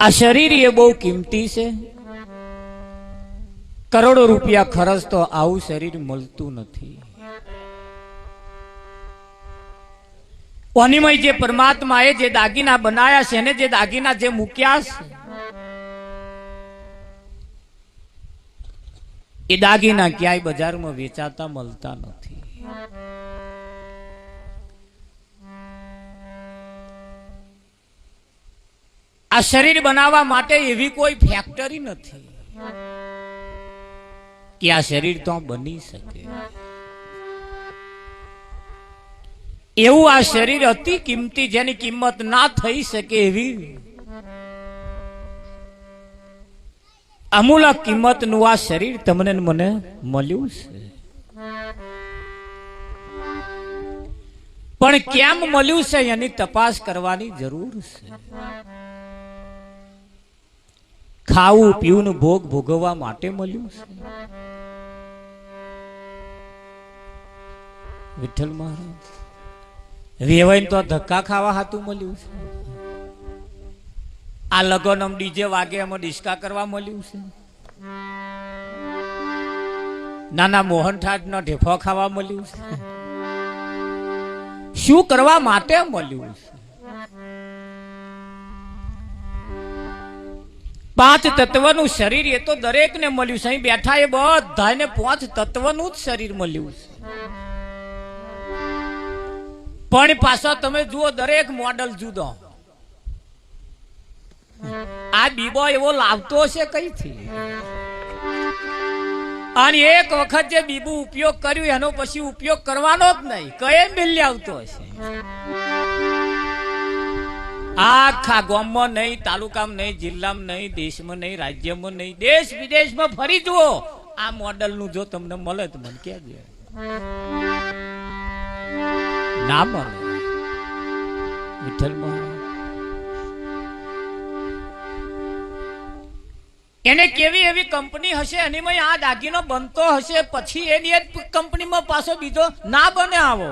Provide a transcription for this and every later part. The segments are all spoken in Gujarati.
આ શરીર એ બહુ કિંમતી છે. કરોડો રૂપિયા ખર્ચ તો આવું શરીર મળતું નથી. અનિમય જે પરમાત્માએ જે દાગીના બનાયા છે ને જે દાગીના જે મૂક્યા છે એ દાગીના ક્યાંય બજારમાં વેચાતા મળતા નથી. આ શરીર બનાવવા માટે એવી કોઈ ફેક્ટરી નથી કે આ શરીર તો બની શકે. એવું આ શરીર અતિ કિંમતી, જેની કિંમત ના થઈ શકે એવી અમૂલક કિંમત નું આ શરીર તમને મને મળ્યું છે. પણ કેમ મળ્યું છે એની તપાસ કરવાની જરૂર છે. ખાવું પીવું ભોગ ભોગવવા માટે મળ્યું છે. વિઠ્ઠલ મહારાજ વેવાઈને તો ધક્કા ખાવા હાતું મળ્યું છે. આ લગન ડીજે વાગે એમાં ડિસ્કા કરવા મળ્યું છે. નાના મોહનઠાટ નો ઢેફો ખાવા મળ્યું છે. શું કરવા માટે મળ્યું છે? પાંચ તત્વનું શરીર એ તો દરેક ને મળ્યું છે. અહીં બેઠા એ બધાને પાંચ તત્વનું જ શરીર મળ્યું છે. પણ પાછો તમે જુઓ દરેક મોડલ જુદો. આ બીબો એવો લાવતો હશે કઈથી, અને એક વખત જે બીબુ ઉપયોગ કર્યું એનો પછી ઉપયોગ કરવાનો જ નહીં, કઈ મિલી આવતો હશે. આખા ગામમાં નહીં, તાલુકામાં નહીં, જિલ્લામાં નહીં, દેશમાં નહીં, રાજ્યમાં નહીં, દેશ વિદેશમાં ફરી જુઓ આ મોડલ નું જો તમને મળે તો મને કહેજો. ના મળે. વિઠ્ઠલ મહારાજ એને કેવી એવી કંપની હશે એની આ દાગીનો બનતો હશે, પછી એની જ કંપનીમાં પાછો બીજો ના બને આવો.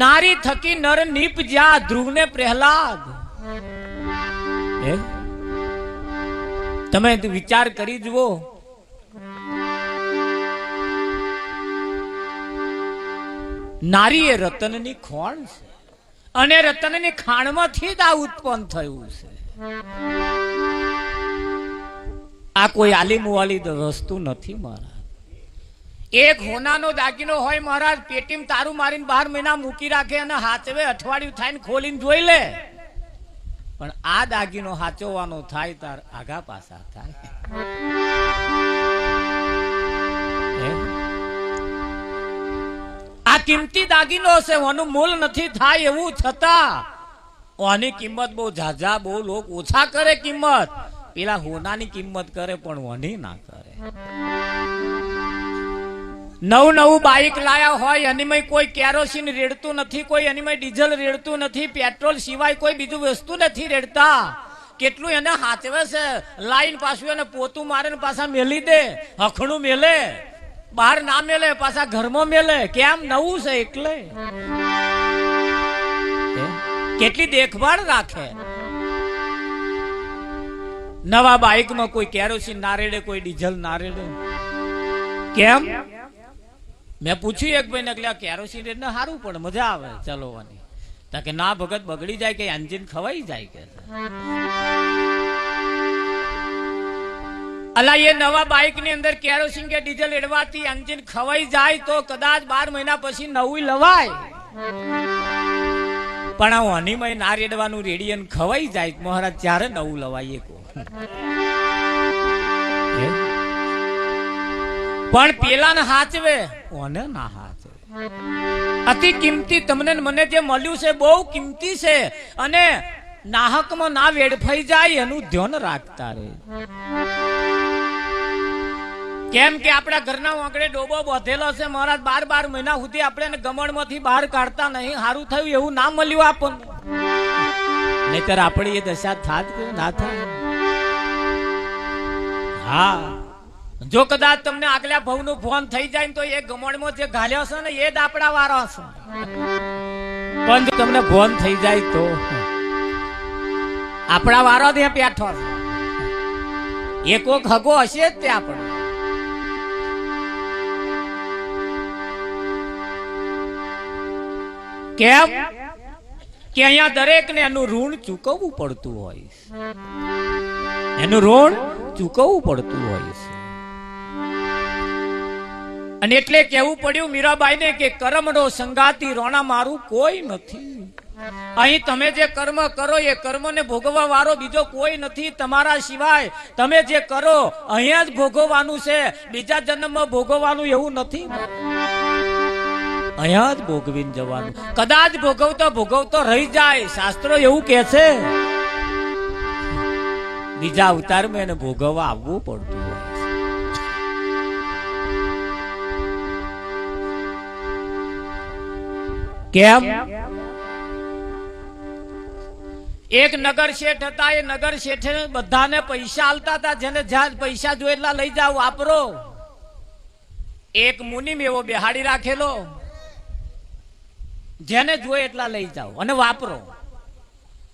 નારી થકી નર નીપજ્યા ધ્રુવને પ્રહલાદ. તમે વિચાર કરી જુઓ. નારી એ રતનની ખોણ છે અને રતનની ખાણમાંથી જ આ ઉત્પન્ન થયું છે. આ કોઈ આલીમુવાલી વસ્તુ નથી મહારાજ. એક હોનાનો દાગીનો હોય મહારાજ, પેટીમાં તારું મારીને 12 મહિના મૂકી રાખે અને હાચવે, અઠવાડિયું થાય ને ખોલીને જોઈ લે. પણ આ દાગીનો હાચવવાનો થાય તાર આગા પાછા થાય. આ કિંમતી દાગીનો છે, ઓનું મૂલ નથી થાય એવું છતાં ઓની કિંમત બહુ ઝાઝા, બહુ લોકો ઓછા કરે કિંમત. પેલા હોનાની કિંમત કરે પણ ઓની ના કરે. નવું બાઇક લાયા હોય એની કોઈ કેરોસીન રેડતું નથી, કોઈ એની ડીઝલ રેડતું નથી, પેટ્રોલ સિવાય કોઈ બીજું વસ્તુ નથી રેડતા. કેટલું એને હાચવે છે. લાઈન પાછું એને પોતું મારે ને પાછા મેલી દે, હખણું મેલે, બહાર ના મેલે, પાછા ઘરમાં મેલે. કેમ? નવું છે એટલે. કેટલી દેખભાળ રાખે. નવા બાઇકમાં કોઈ કેરોસીન ના રેડે, કોઈ ડીઝલ ના રેડે. કેમ? મેં પૂછ્યું એક ભાઈ ને કે કેરોસીન રેડ ને સારું પડે, મજા આવે ચલાવવાની. કે ના ભગત બગડી જાય કે એન્જિન ખવાઈ જાય કે. અલા એ નવા બાઇક ની અંદર કેરોસીન કે ડીઝલ એડવાથી એન્જિન ખવાઈ જાય તો કદાચ 12 મહિના પછી નવું લવાય. પણ આ હનીમય ના રેડવાનું રેડિયન ખવાઈ જાય મહારાજ ત્યારે નવું લવાય. પણ પેલા ને હાચવે, ઓને ના હાચવે. અતિ કિંમતી તમને મને જે મળ્યું છે બહુ કિંમતી છે, અને નાહકમાં ના વેડફાઈ જાય એનું ધ્યાન રાખતા રહે. કેમ કે આપણા ઘરના આંગણે ડોબો બાંધેલો છે મહારાજ, 12 મહિના સુધી આપણે ગમણ માંથી બહાર કાઢતા નહીં. સારું થયું એવું ના મળ્યું આપણને, નહીતર આપણી એ દશા થાત કે ના થાય. હા, જો કદાચ તમને આગલા ભવનું ફોન થઈ જાય તો એ ગમણમાં જે ઘાલ્યો છે ને એ જ આપણા વારો છે, પણ જો તમને ફોન થઈ જાય તો આપણા વારો ત્યાં બેઠો છે, એ કોક હગો હશે જ તે આપણો. કેમ કે અહીંયા દરેક ને એનું ઋણ ચૂકવવું પડતું હોય છે, એનું ઋણ ચૂકવવું પડતું હોય છે. અને એટલે કેવું પડ્યું મીરાબાઈ ને કે કર્મનો સંગાતી રોણા મારું કોઈ નથી. અહીં તમે જે કર્મ કરો એ કર્મને ભોગવવા વાળો બીજો કોઈ નથી તમારા સિવાય. તમે જે કરો અહીંયા જ ભોગવવાનું છે, બીજા જન્મમાં ભોગવવાનું એવું નથી, અહીંયા જ ભોગવીને જવાનું. કદાચ ભોગવતો ભોગવતો રહી જાય, શાસ્ત્રો એવું કે છે બીજા અવતારમાં એને ભોગવવા આવવું પડતું હોય. કેમ? એક નગર શેઠ હતા, એ નગર શેઠે બધાને પૈસા આલતા હતા, જેને જ્યાં પૈસા જોઈએ એટલા લઈ જાઓ વાપરો. એક મુનિમ એવો બેહાડી રાખેલો, જેને જોઈએ એટલા લઈ જાઓ અને વાપરો,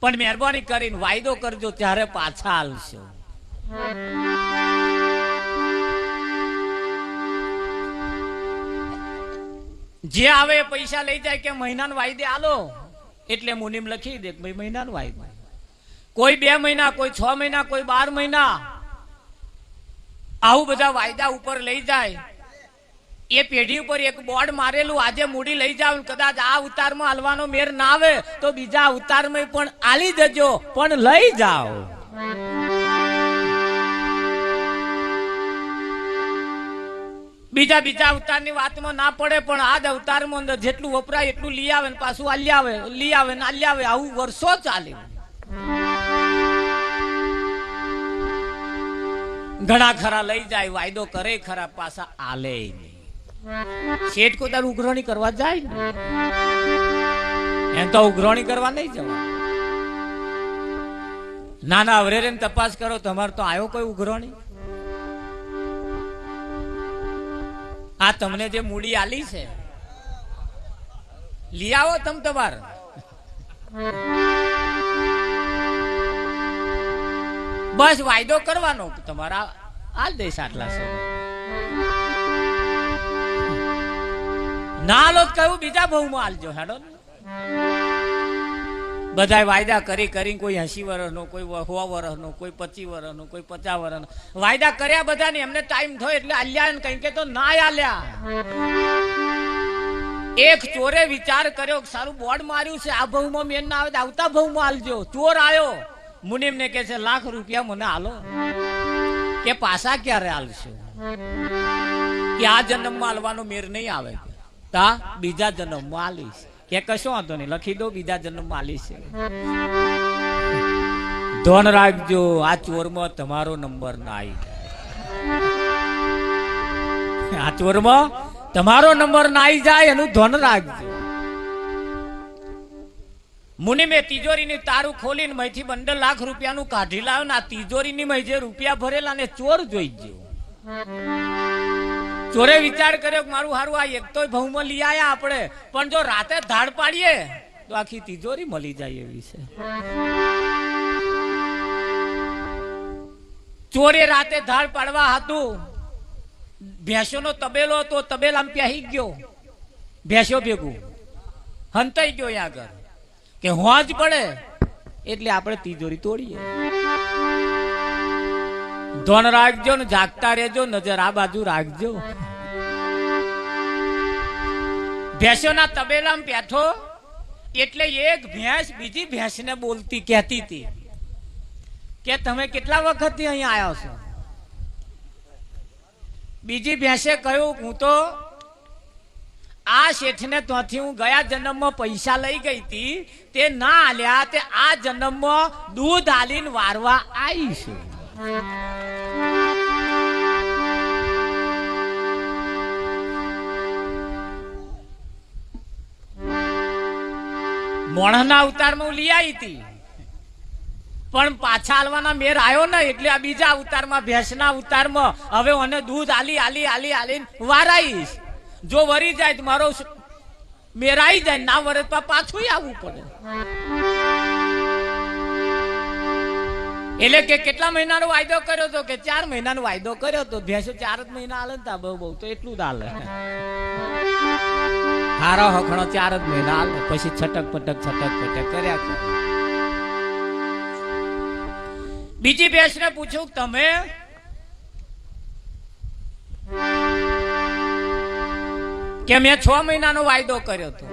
પણ મહેરબાની કરીને વાયદો કરજો ત્યારે પાછા આલશો. જે આવે પૈસા લઈ જાય કે મહિનાનો વાયદે આલો, એટલે મુનિમ લખી દે ભાઈ મહિનાનો વાયદો. કોઈ 2 મહિના, કોઈ 6 મહિના, કોઈ 12 મહિના, આવું બધા વાયદા ઉપર લઈ જાય. એ પેઢી ઉપર એક બોર્ડ મારેલું, આજે મૂડી લઈ જાવ, કદાચ આ અવતારમાં આલવાનો મેર ના આવે તો બીજા અવતારમાં પણ આલી દેજો, પણ લઈ જાઓ. બીજા અવતારની વાતમાં ના પડે, પણ આ જ અવતારમાં અંદર જેટલું વપરાય એટલું લઈ આવે ને પાછું આલી આવે, લઈ આવે ને આલી આવે, આવું વર્ષો ચાલે. ઘણા ખરા લઈ જાય, વાયદો કરે ખરા, પાછા આલે નહીં. શેઠ કોઈ તારું ઉઘરાણી કરવા જાય ને, એમ તો ઉઘરાણી કરવા નહીં જવા. નાના અવરેરે તપાસ કરો, તમારે તો આવ્યો કોઈ ઉઘરાણી? આ તમને જે મૂડી આલી છે લઈ આવો તમ તમાર. બસ વાયદો કરવાનો, તમારા આલ દેશ આટલા છે, ના લો કહ્યું બીજા ભાવમાં આલજો. હેડો બધા વાયદા કરી કરી, કોઈ 80 વર્ષનો, કોઈ 100 વર્ષનો, કોઈ 25 વર્ષનો, કોઈ 50 વર્ષનો વાયદા કર્યા બધાને. એમને ટાઈમ થયો એટલે આલ્યા ને કઈ કે તો ના આલ્યા. એક ચોરે વિચાર કર્યો, સારું બોર્ડ માર્યું છે, આ ભાવમાં મેન ના આવે આવતા ભાવમાં આલજો. ચોર આવ્યો, મુનિમ ને કે છે ₹1,00,000 મને આલો. કે પાછા ક્યારે આલશો? કે આ જન્મમાં આલવાનો મેર નહીં આવે, તા બીજા જન્મમાં આલીશ. કે કશો વાંધો નહીં, લખી દો બીજા જન્મમાં આલીશ. ધોન રાખજો, આ ચોરમાં તમારો નંબર ના આવી જાય. આ ચોરમાં તમારો નંબર ના આવી જાય એનું ધોન રાખજો. મુનિમે તિજોરીની તારું ખોલીને મયથી બંડલ ₹1,00,000 કાઢી લાવ્યો ને આ તિજોરીની મય જે રૂપિયા ભરેલા ને ચોર જોઈ ગયો. ચોરે વિચાર કર્યો કે મારું હારું આ એક તો ભાવમાં લઈ આયા આપણે, પણ જો રાતે ધાડ પાડીએ તો આખી તિજોરી મળી જાય એવી છે. ચોરે રાતે ધાડ પાડવા હતું, ભેંસોનો તબેલો હતો, તબેલામાં પ્યાહી ગયો, ભેંસો ભેગું હંતાઈ ગયો આગળ કે હોજ પડે એટલે આપણે તિજોરી તોડીએ. ધોન રાખજો ને જાગતા રહેજો, નજર આ બાજુ રાખજો. ભેંસોના તબેલામાં બેઠો એટલે એક ભેંસ બીજી ભેંસને બોલતી કહેતી હતી કે તમે કેટલા વખતથી અહીંયા આવ્યા છો? બીજી ભેંસે કહ્યું હું તો આ શેઠને ત્યાંથી હું ગયા જન્મમાં પૈસા લઈ ગઈ હતી, તે ના આલ્યા, તે આ જન્મમાં દૂધ આલીને વારવા આવી છું. મોણના અવતારમાં હું લઈ આવી હતી, પણ પાછા હાલવાના મેર આવ્યો ને એટલે આ બીજા અવતારમાં ભેંસના અવતારમાં હવે મને દૂધ આલી આલી આલી આલી વારાઈશ. જો વરી જાય તો મારો મેરાઈ જાય, ના વરે તો પાછું આવવું પડે. એટલે કે કેટલા મહિનાનો વાયદો કર્યો હતો? કે 4 મહિનાનો વાયદો કર્યો હતો. ભેંસો 4 જ મહિના હાલે ને બહુ બહુ તો એટલું જ હાલે. હારો હખણો 4 જ મહિના હાલે, પછી છટક પટક કર્યા કરે. બીજી ભેંસને પૂછ્યું, તમે કે મેં 6 મહિનાનો વાયદો કર્યો હતો.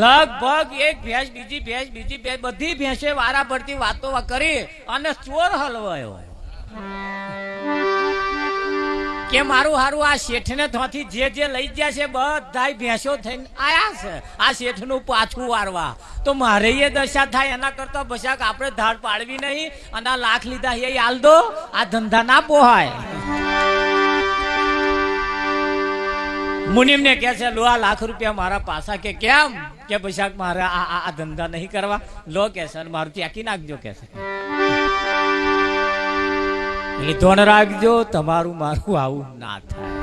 લગભગ એક ભેંસ બીજી ભેંસ બધી ભેંસે વારા પડતી વાતો કરી અને ચોર હલવાયો કે મારું હારું આ શેઠને ત્યાંથી જે લઈ ગયા છે બધાય ભેંસો થઈને આયા છે આ શેઠનું પાછું વારવા. તો મારે એ દશા થાય એના કરતા બશાક આપણે ધાડ પાડવી નહીં અને આ લાખ લીધા એ હાલ દો. આ ધંધા ના પોહાય. મુનિમને કહે છે, લો આ લાખ રૂપિયા મારા પાસા. કે કેમ? કે બશાક મારે આ ધંધા નહીં કરવા. લો કે છે મારું ત્યાંકી નાખજો કે છે. એટલે ધોન રાખજો, તમારું મારું આવું ના થાય.